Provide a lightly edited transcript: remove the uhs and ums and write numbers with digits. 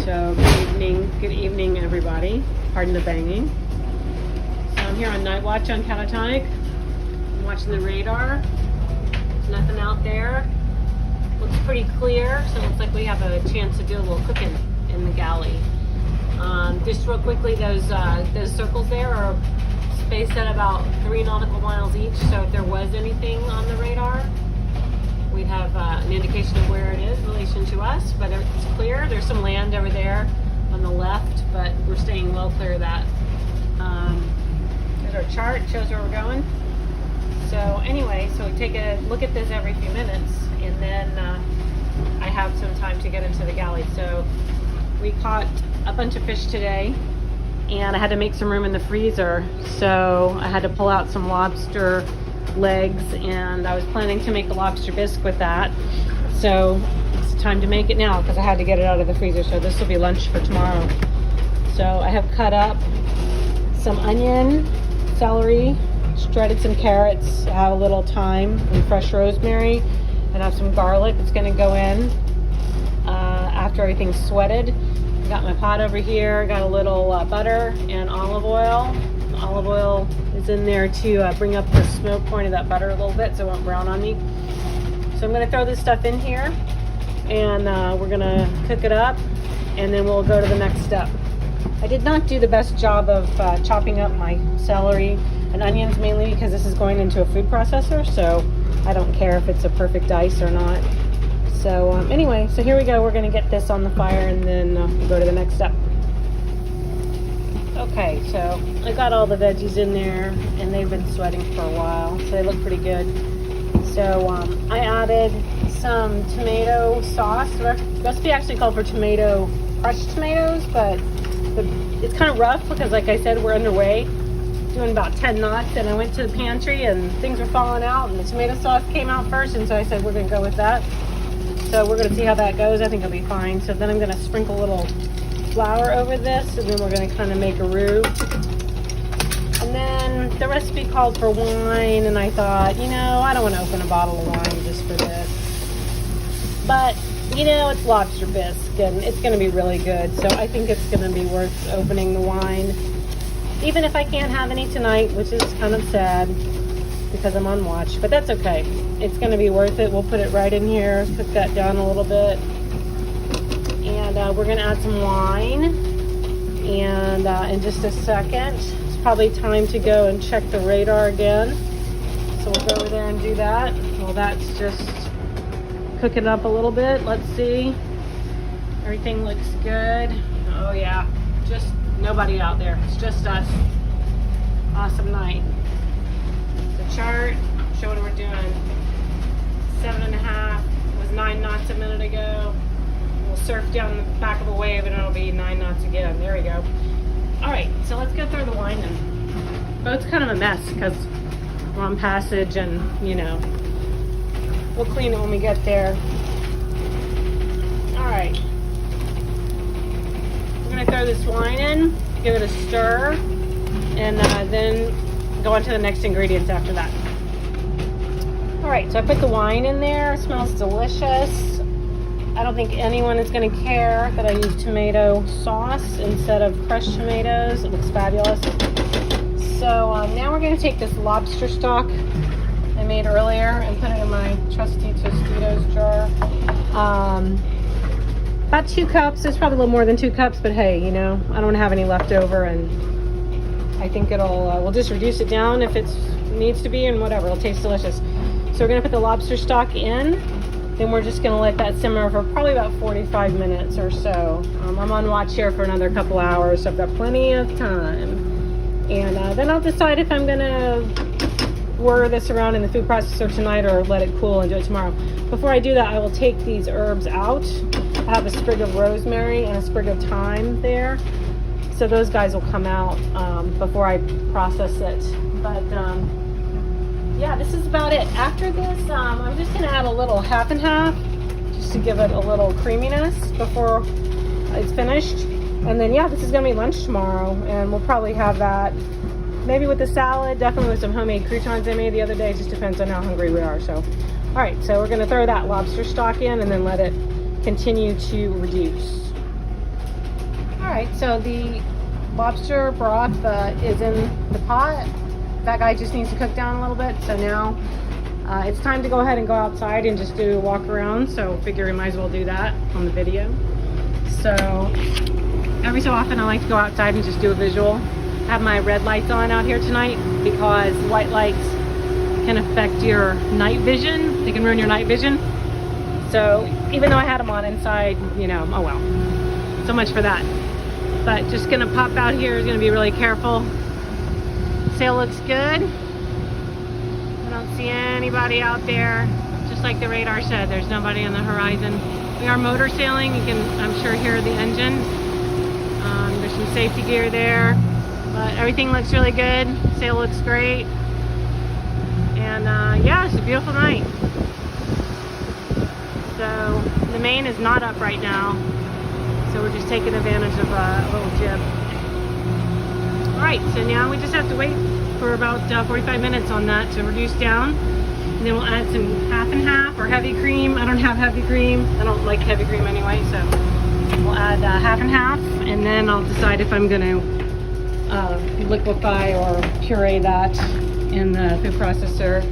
So good evening everybody. Pardon the banging. So I'm here on night watch on Catatonic. I'm watching the radar. There's nothing out there. Looks pretty clear, so it looks like we have a chance to do a little cooking in the galley. Just real quickly, those circles there are spaced at about 3 nautical miles each, so if there was anything on the radar, we'd have an indication of where it is in relation to us, but it's clear. There's some land over there on the left, but we're staying well clear of that. There's our chart, shows where we're going. So anyway, so we take a look at this every few minutes, and then I have some time to get into the galley. So we caught a bunch of fish today, and I had to make some room in the freezer, so I had to pull out some lobster legs, and I was planning to make a lobster bisque with that. So it's time to make it now because I had to get it out of the freezer, so this will be lunch for tomorrow. So I have cut up some onion, celery, shredded some carrots, I have a little thyme and fresh rosemary, and I have some garlic that's going to go in after everything's sweated. Got my pot over here, got a little butter and olive oil. Olive oil is in there to bring up the smoke point of that butter a little bit so it won't brown on me. So I'm going to throw this stuff in here, and we're going to cook it up, and then we'll go to the next step. I did not do the best job of chopping up my celery and onions, mainly because this is going into a food processor, so I don't care if it's a perfect dice or not. So anyway, so here we go. We're going to get this on the fire, and then we'll go to the next step. Okay, so I got all the veggies in there, and they've been sweating for a while, so they look pretty good. So I added some tomato sauce. The recipe actually called for crushed tomatoes, but it's kind of rough because, like I said, we're underway, doing about 10 knots, and I went to the pantry and things were falling out, and the tomato sauce came out first, and so I said we're going to go with that. So we're going to see how that goes. I think it'll be fine. So then I'm going to sprinkle a little flour over this, and then we're going to kind of make a roux. And then the recipe called for wine, and I thought, I don't want to open a bottle of wine just for this. But, it's lobster bisque, and it's going to be really good. So I think it's going to be worth opening the wine. Even if I can't have any tonight, which is kind of sad because I'm on watch, but that's okay. It's going to be worth it. We'll put it right in here, cook that down a little bit. And we're going to add some wine. And in just a second, it's probably time to go and check the radar again. So we'll go over there and do that. Well, that's just cooking up a little bit. Let's see. Everything looks good. Oh yeah, just nobody out there. It's just us. Awesome night. The chart showing we're doing 7.5. It was 9 knots a minute ago. We'll surf down the back of a wave and it'll be 9 knots again. There we go. All right, so let's go through the wine then. Boat's kind of a mess because we're on passage, and we'll clean it when we get there. All right, we're gonna throw this wine in, give it a stir, and then go on to the next ingredients after that. All right, so I put the wine in there. It smells delicious. I don't think anyone is going to care that I use tomato sauce instead of crushed tomatoes. It looks fabulous. So now we're going to take this lobster stock I made earlier and put it in my trusty Tostitos jar. About 2 cups. There's probably a little more than 2 cups, but hey, I don't want to have any left over, and I think we'll just reduce it down if it needs to be, and whatever. It'll taste delicious. So we're going to put the lobster stock in. Then we're just going to let that simmer for probably about 45 minutes or so. I'm on watch here for another couple hours, so I've got plenty of time. And then I'll decide if I'm going to whir this around in the food processor tonight or let it cool and do it tomorrow. Before I do that, I will take these herbs out. I have a sprig of rosemary and a sprig of thyme there. So those guys will come out before I process it. But yeah, this is about it. After this, I'm just going to add a little half and half just to give it a little creaminess before it's finished. And then, yeah, this is going to be lunch tomorrow, and we'll probably have that maybe with the salad, definitely with some homemade croutons I made the other day. It just depends on how hungry we are. So, all right, so we're going to throw that lobster stock in and then let it continue to reduce. All right, so the lobster broth is in the pot. That guy just needs to cook down a little bit. So now it's time to go ahead and go outside and just do a walk around. So figure we might as well do that on the video. So every so often I like to go outside and just do a visual. I have my red lights on out here tonight because white lights can affect your night vision. They can ruin your night vision. So even though I had them on inside, you know, oh well. So much for that. But just gonna pop out here, gonna be really careful. Sail looks good. I don't see anybody out there. Just like the radar said, there's nobody on the horizon. We are motor sailing. You can, I'm sure, hear the engine. There's some safety gear there. But everything looks really good. Sail looks great. And yeah, it's a beautiful night. So the main is not up right now. So we're just taking advantage of a little jib. Alright, so now we just have to wait for about 45 minutes on that to reduce down. And then we'll add some half and half or heavy cream. I don't have heavy cream. I don't like heavy cream anyway, so we'll add half and half. And then I'll decide if I'm going to liquefy or puree that in the food processor.